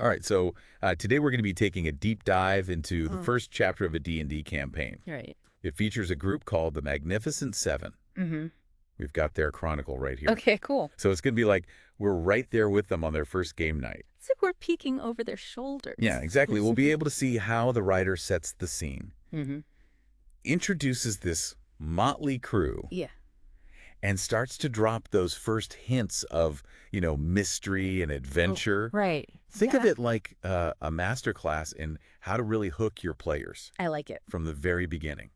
All right, so today we're going to be taking a deep dive into the first chapter of a D&D campaign. Right. It features a group called the Magnificent Seven. Mm-hmm. We've got their chronicle right here. Okay, cool. So it's going to be like we're right there with them on their first game night. It's like we're peeking over their shoulders. Yeah, exactly. We'll be able to see how the writer sets the scene. Mm-hmm. Introduces this motley crew. Yeah. And starts to drop those first hints of, mystery and adventure. Oh, right. Think of it like a masterclass in how to really hook your players. I like it. From the very beginning.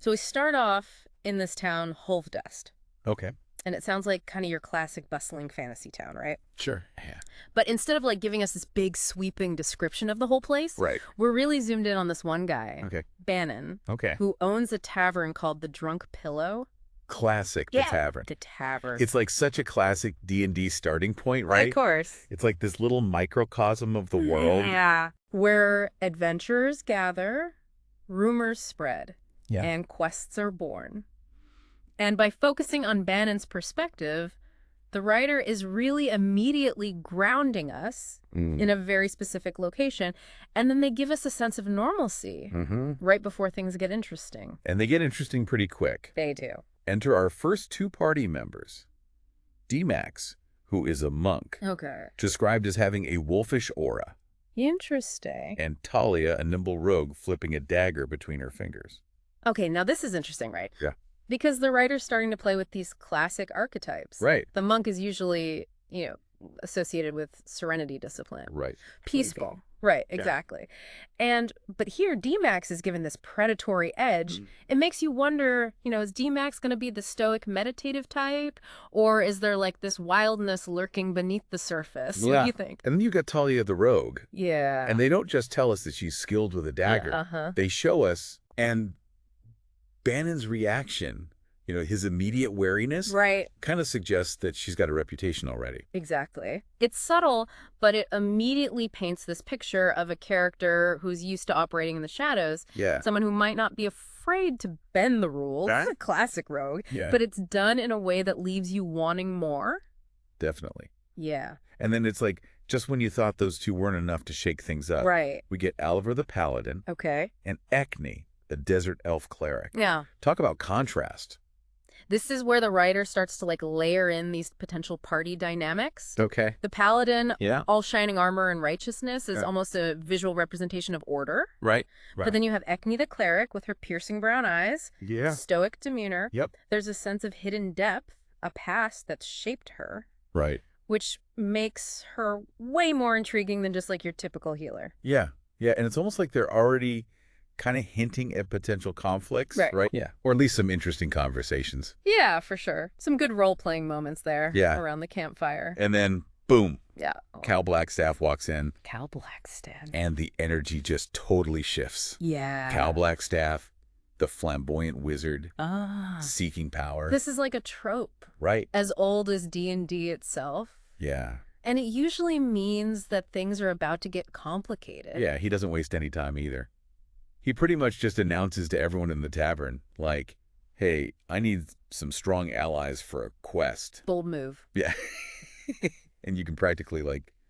So we start off in this town, Holvdust. Okay. And it sounds like kind of your classic bustling fantasy town, right? Sure. Yeah. But instead of like giving us this big sweeping description of the whole place, right, we're really zoomed in on this one guy, okay, Bannon, okay, who owns a tavern called the Drunk Pillow. Classic, the tavern. The tavern. It's like such a classic D&D starting point, right? Of course. It's like this little microcosm of the world. Yeah. Where adventurers gather, rumors spread, and quests are born. And by focusing on Bannon's perspective, the writer is really immediately grounding us in a very specific location, and then they give us a sense of normalcy right before things get interesting. And they get interesting pretty quick. They do. Enter our first two party members. D-Max, who is a monk. Okay. Described as having a wolfish aura. Interesting. And Talia, a nimble rogue, flipping a dagger between her fingers. Okay, now this is interesting, right? Yeah. Because the writer's starting to play with these classic archetypes. Right. The monk is usually, associated with serenity discipline. Right. Peaceful. Right, exactly. But here, D-Max is given this predatory edge. It makes you wonder, is D-Max going to be the stoic meditative type? Or is there like this wildness lurking beneath the surface? What do you think? And then you got Talia the rogue. Yeah. And they don't just tell us that she's skilled with a dagger. They show us, and Bannon's reaction, his immediate wariness, kind of suggests that she's got a reputation already. Exactly. It's subtle, but it immediately paints this picture of a character who's used to operating in the shadows. Yeah. Someone who might not be afraid to bend the rules. It's a classic rogue. Yeah. But it's done in a way that leaves you wanting more. Definitely. Yeah. And then it's like, just when you thought those two weren't enough to shake things up. Right. We get Oliver the Paladin. Okay. And Ecne, the desert elf cleric. Yeah. Talk about contrast. This is where the writer starts to layer in these potential party dynamics. Okay. The paladin, all shining armor and righteousness, is almost a visual representation of order. Right. But then you have Ecne the cleric with her piercing brown eyes, stoic demeanor. Yep. There's a sense of hidden depth, a past that's shaped her. Right. Which makes her way more intriguing than just like your typical healer. Yeah. Yeah. And it's almost like they're already kind of hinting at potential conflicts, right? Yeah. Or at least some interesting conversations. Yeah, for sure. Some good role-playing moments there around the campfire. And then, boom. Yeah. Cal Blackstaff walks in. Cal Blackstaff. And the energy just totally shifts. Yeah. Cal Blackstaff, the flamboyant wizard, seeking power. This is like a trope. Right. As old as D&D itself. Yeah. And it usually means that things are about to get complicated. Yeah, he doesn't waste any time either. He pretty much just announces to everyone in the tavern, like, hey, I need some strong allies for a quest. Bold move. Yeah. And you can practically,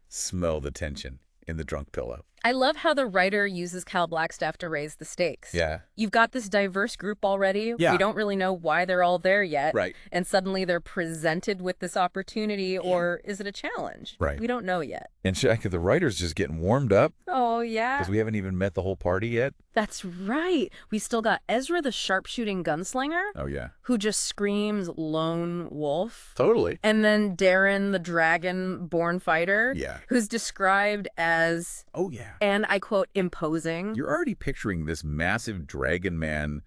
smell the tension in the drunk pillow. I love how the writer uses Cal Blackstaff to raise the stakes. Yeah. You've got this diverse group already. Yeah. We don't really know why they're all there yet. Right. And suddenly they're presented with this opportunity, or is it a challenge? Right. We don't know yet. And the writer's just getting warmed up. Oh, yeah. Because we haven't even met the whole party yet. That's right. We still got Ezra the sharpshooting gunslinger. Oh, yeah. Who just screams lone wolf. Totally. And then Darren the dragon-born fighter. Yeah. Who's described as... Oh, yeah. And I quote, imposing. You're already picturing this massive dragon man,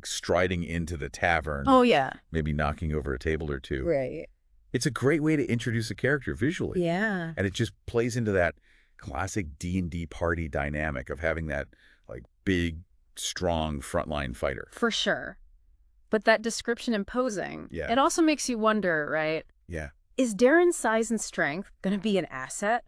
striding into the tavern. Oh, yeah. Maybe knocking over a table or two. Right. It's a great way to introduce a character visually. Yeah. And it just plays into that classic D&D party dynamic of having that, big, strong frontline fighter. For sure. But that description imposing, it also makes you wonder, right? Yeah. Is Darren's size and strength going to be an asset?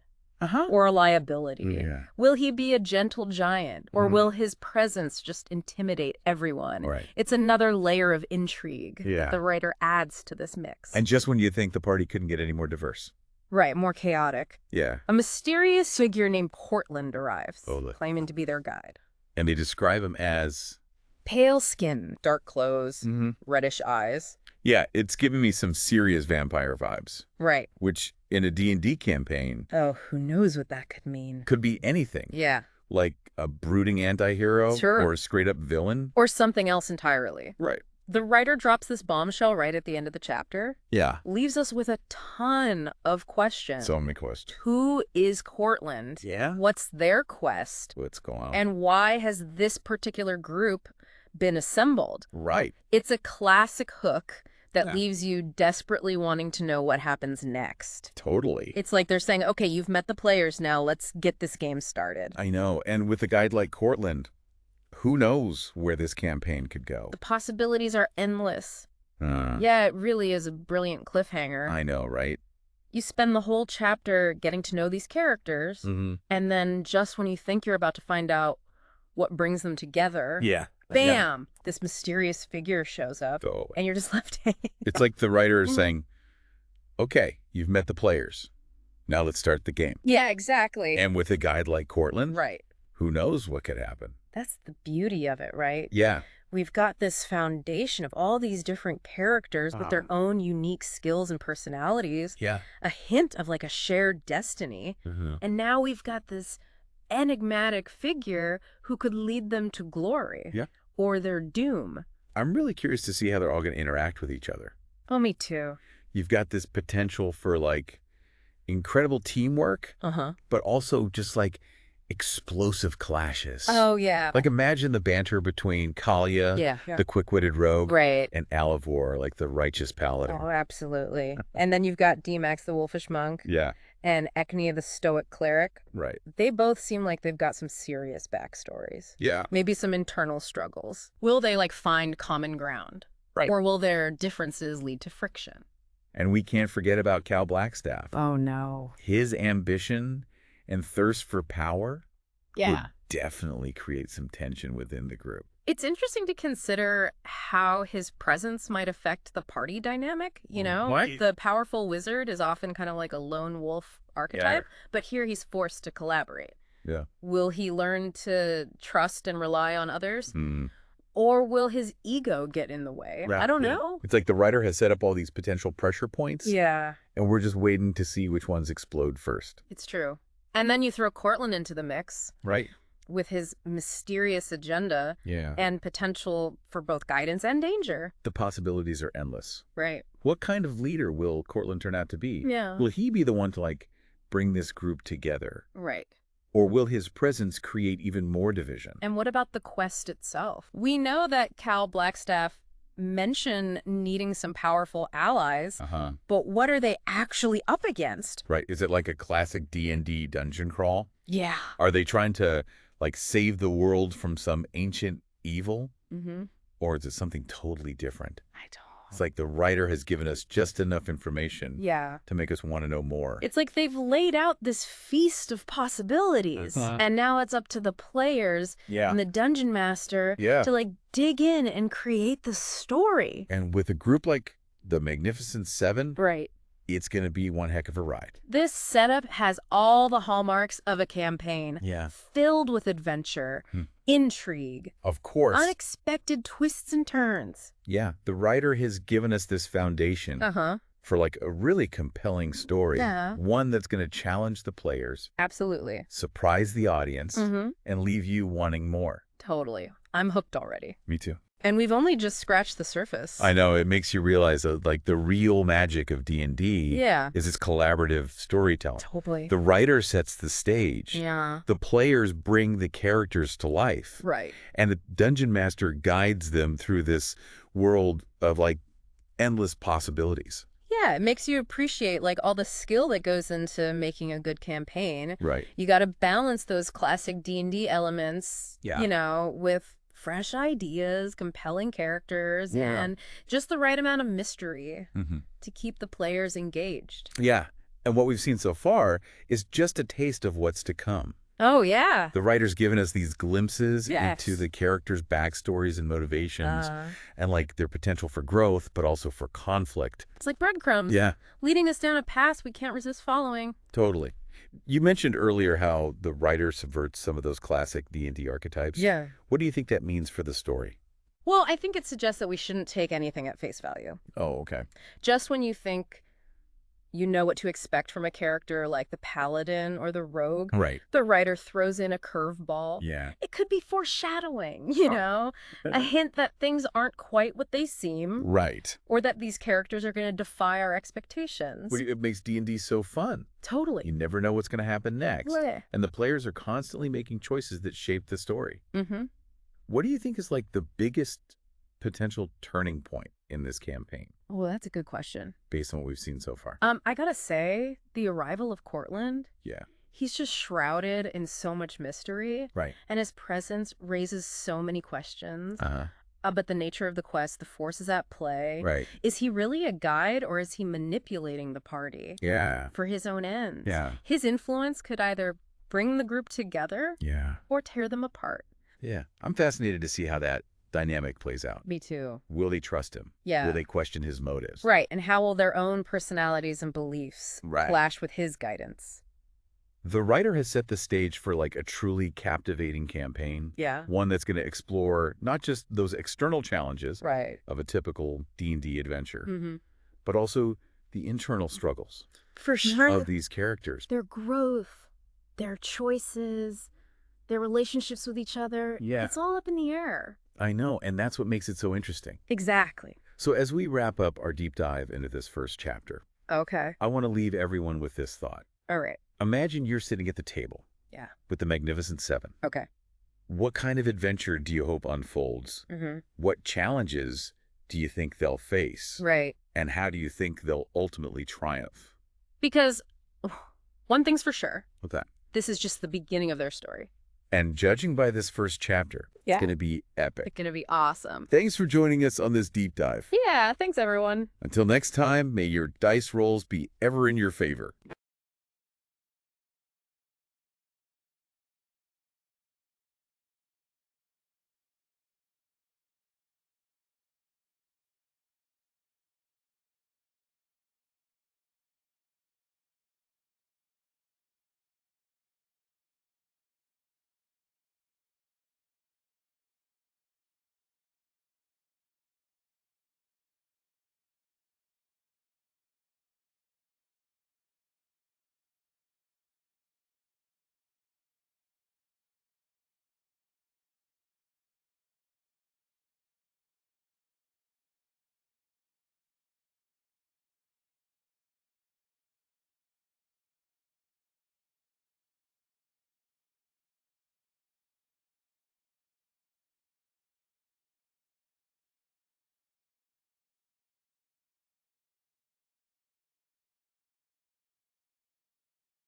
Or a liability? Yeah. Will he be a gentle giant? Or will his presence just intimidate everyone? Right. It's another layer of intrigue that Yeah. the writer adds to this mix. And just when you think the party couldn't get any more diverse. Right, more chaotic. Yeah. A mysterious figure named Portland arrives, Oh, claiming to be their guide. And they describe him as... Pale skin, dark clothes, reddish eyes. Yeah, it's giving me some serious vampire vibes. Right. Which, in a D&D campaign... Oh, who knows what that could mean. Could be anything. Yeah. Like a brooding anti-hero. Sure. Or a straight-up villain. Or something else entirely. Right. The writer drops this bombshell right at the end of the chapter. Yeah. Leaves us with a ton of questions. So many questions. Who is Cortland? Yeah. What's their quest? What's going on? And why has this particular group been assembled? Right. It's a classic hook that leaves you desperately wanting to know what happens next. Totally. It's like they're saying, okay, you've met the players now, let's get this game started. I know. And with a guide like Cortland, who knows where this campaign could go? The possibilities are endless. Yeah, it really is a brilliant cliffhanger. I know, right? You spend the whole chapter getting to know these characters, and then just when you think you're about to find out what brings them together, bam, this mysterious figure shows up, and you're just left hanging. It's like the writer is saying, okay, you've met the players. Now let's start the game. Yeah, exactly. And with a guide like Cortland, right, who knows what could happen? That's the beauty of it, right? Yeah. We've got this foundation of all these different characters with their own unique skills and personalities. Yeah. A hint of like a shared destiny. And now we've got this enigmatic figure who could lead them to glory. Yeah. Or their doom. I'm really curious to see how they're all going to interact with each other. Oh, me too. You've got this potential for like incredible teamwork, but also just like explosive clashes. Oh, yeah. Like imagine the banter between Kalia, the quick-witted rogue, and Alivor, like the righteous paladin. Oh, absolutely. And then you've got D-Max, the wolfish monk. Yeah. And Ecne, the stoic cleric. Right. They both seem like they've got some serious backstories. Yeah. Maybe some internal struggles. Will they like find common ground? Right. Or will their differences lead to friction? And we can't forget about Cal Blackstaff. Oh, no. His ambition and thirst for power would definitely create some tension within the group. It's interesting to consider how his presence might affect the party dynamic, you know? What? The powerful wizard is often kind of like a lone wolf archetype, but here he's forced to collaborate. Yeah. Will he learn to trust and rely on others? Or will his ego get in the way? I don't know. It's like the writer has set up all these potential pressure points. Yeah. And we're just waiting to see which ones explode first. It's true. And then you throw Cortland into the mix. Right. With his mysterious agenda and potential for both guidance and danger. The possibilities are endless. Right. What kind of leader will Cortland turn out to be? Yeah. Will he be the one to like bring this group together? Right. Or will his presence create even more division? And what about the quest itself? We know that Cal Blackstaff mentioned needing some powerful allies, but what are they actually up against? Right. Is it like a classic D&D dungeon crawl? Yeah. Are they trying to like save the world from some ancient evil? Or is it something totally different? I don't. It's like the writer has given us just enough information to make us want to know more. It's like they've laid out this feast of possibilities. And now it's up to the players and the dungeon master to like dig in and create the story. And with a group like the Magnificent Seven, it's going to be one heck of a ride. This setup has all the hallmarks of a campaign. Filled with adventure, intrigue. Of course. Unexpected twists and turns. Yeah. The writer has given us this foundation for like a really compelling story. One that's going to challenge the players. Absolutely. Surprise the audience and leave you wanting more. Totally. I'm hooked already. Me too. And we've only just scratched the surface. I know. It makes you realize that, like, the real magic of D&D is its collaborative storytelling. Totally. The writer sets the stage. Yeah. The players bring the characters to life. Right. And the dungeon master guides them through this world of, like, endless possibilities. Yeah, it makes you appreciate, like, all the skill that goes into making a good campaign. Right. You got to balance those classic D&D elements, you know, with fresh ideas, compelling characters, and just the right amount of mystery to keep the players engaged. Yeah. And what we've seen so far is just a taste of what's to come. Oh, yeah. The writer's given us these glimpses Yes. into the characters' backstories and motivations and, like, their potential for growth, but also for conflict. It's like breadcrumbs. Yeah. Leading us down a path we can't resist following. Totally. You mentioned earlier how the writer subverts some of those classic D&D archetypes. Yeah. What do you think that means for the story? Well, I think it suggests that we shouldn't take anything at face value. Oh, okay. Just when you think you know what to expect from a character like the paladin or the rogue, Right. the writer throws in a curveball. Yeah. It could be foreshadowing, you know, a hint that things aren't quite what they seem. Right. Or that these characters are going to defy our expectations. It makes D&D so fun. Totally. You never know what's going to happen next. Yeah. And the players are constantly making choices that shape the story. Mm-hmm. What do you think is like the biggest potential turning point in this campaign? Well, that's a good question. Based on what we've seen so far. I gotta say, the arrival of Cortland. Yeah. He's just shrouded in so much mystery. Right. And his presence raises so many questions. Uh-huh. But the nature of the quest, the forces at play. Right. Is he really a guide or is he manipulating the party? Yeah. For his own ends? Yeah. His influence could either bring the group together. Yeah. Or tear them apart. Yeah. I'm fascinated to see how that dynamic plays out. Me too. Will they trust him? Yeah. Will they question his motives? Right. And how will their own personalities and beliefs clash with his guidance? The writer has set the stage for like a truly captivating campaign. Yeah. One that's going to explore not just those external challenges of a typical D&D adventure, but also the internal struggles for sure of these characters. Their growth, their choices, their relationships with each other. Yeah. It's all up in the air. I know, and that's what makes it so interesting. Exactly. So as we wrap up our deep dive into this first chapter, okay, I want to leave everyone with this thought. All right. Imagine you're sitting at the table. Yeah. With the Magnificent Seven. Okay. What kind of adventure do you hope unfolds? What challenges do you think they'll face? Right. And how do you think they'll ultimately triumph? Because one thing's for sure. What's that? This is just the beginning of their story. And judging by this first chapter, it's going to be epic. It's going to be awesome. Thanks for joining us on this deep dive. Yeah, thanks everyone. Until next time, may your dice rolls be ever in your favor.